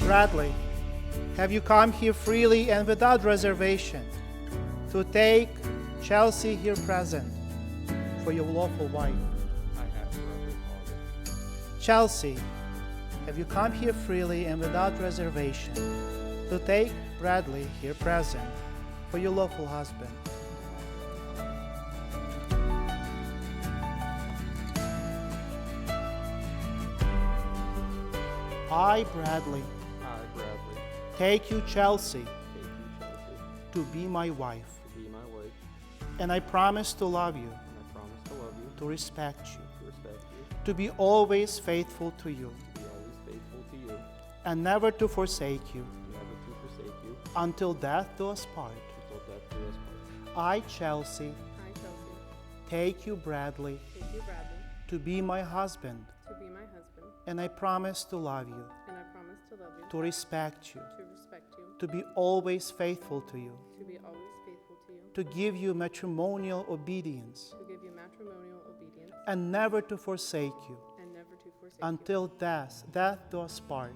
Bradley, have you come here freely and without reservation to take Chelsea here present for your lawful wife? I have, Reverend Father. Chelsea, have you come here freely and without reservation to take Bradley here present for your lawful husband? I, Bradley, take you, Chelsea, to be my wife. And I promise to love you, to respect you, to be always faithful to you, and never to forsake you, until death do us part. I, Chelsea, take you, Bradley, to be my husband. And I promise to love you, to respect you, to be always faithful to you, to give you matrimonial obedience, and never to forsake you, until death do us part.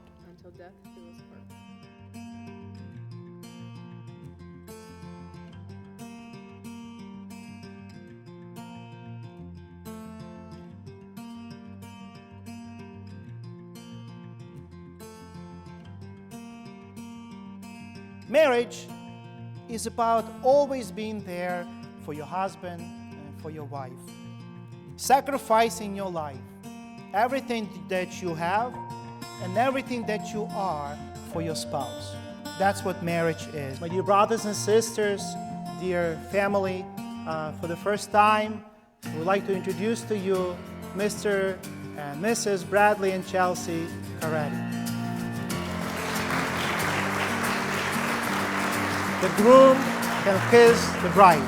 Marriage is about always being there for your husband and for your wife. Sacrificing your life, everything that you have and everything that you are for your spouse. That's what marriage is. My dear brothers and sisters, dear family, for the first time, I would like to introduce to you Mr. and Mrs. Bradley and Chelsea Carretti. The groom can kiss the bride.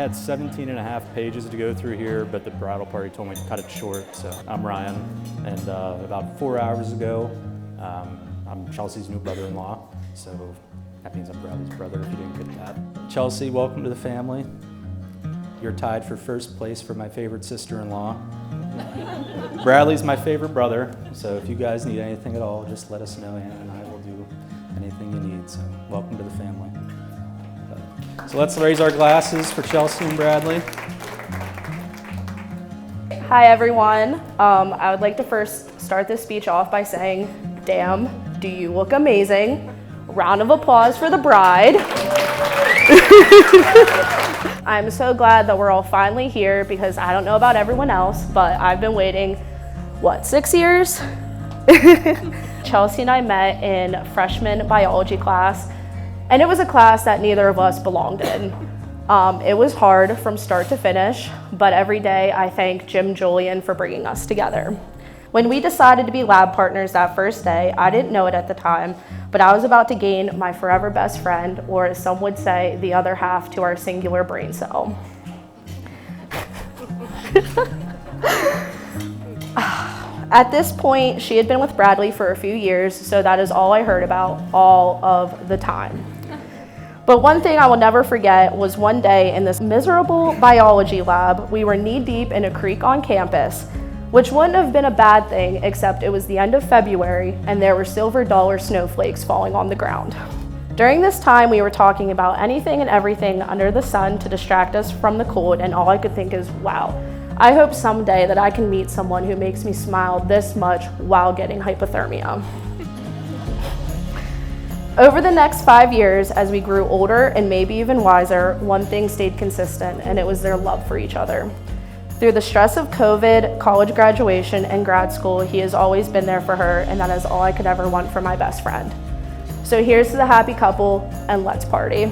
had 17 and a half pages to go through here, but the bridal party told me to cut it short. So I'm Ryan, and about 4 hours ago, I'm Chelsea's new brother-in-law. So that means I'm Bradley's brother, if you didn't get that. Chelsea, welcome to the family. You're tied for first place for my favorite sister-in-law. Bradley's my favorite brother, so if you guys need anything at all, just let us know, Anna and I will do anything you need. So welcome to the family. So let's raise our glasses for Chelsea and Bradley. Hi everyone. I would like to first start this speech off by saying, damn, do you look amazing. Round of applause for the bride. I'm so glad that we're all finally here because I don't know about everyone else, but I've been waiting, 6 years? Chelsea and I met in freshman biology class, and it was a class that neither of us belonged in. It was hard from start to finish, but every day I thank Jim Julian for bringing us together. When we decided to be lab partners that first day, I didn't know it at the time, but I was about to gain my forever best friend, or as some would say, the other half to our singular brain cell. At this point, she had been with Bradley for a few years, so that is all I heard about all of the time. But one thing I will never forget was one day in this miserable biology lab, we were knee-deep in a creek on campus, which wouldn't have been a bad thing, except it was the end of February and there were silver dollar snowflakes falling on the ground. During this time, we were talking about anything and everything under the sun to distract us from the cold, and all I could think is, wow, I hope someday that I can meet someone who makes me smile this much while getting hypothermia. Over the next 5 years, as we grew older and maybe even wiser, one thing stayed consistent, and it was their love for each other. Through the stress of COVID, college graduation, and grad school, he has always been there for her, and that is all I could ever want for my best friend. So here's to the happy couple, and let's party.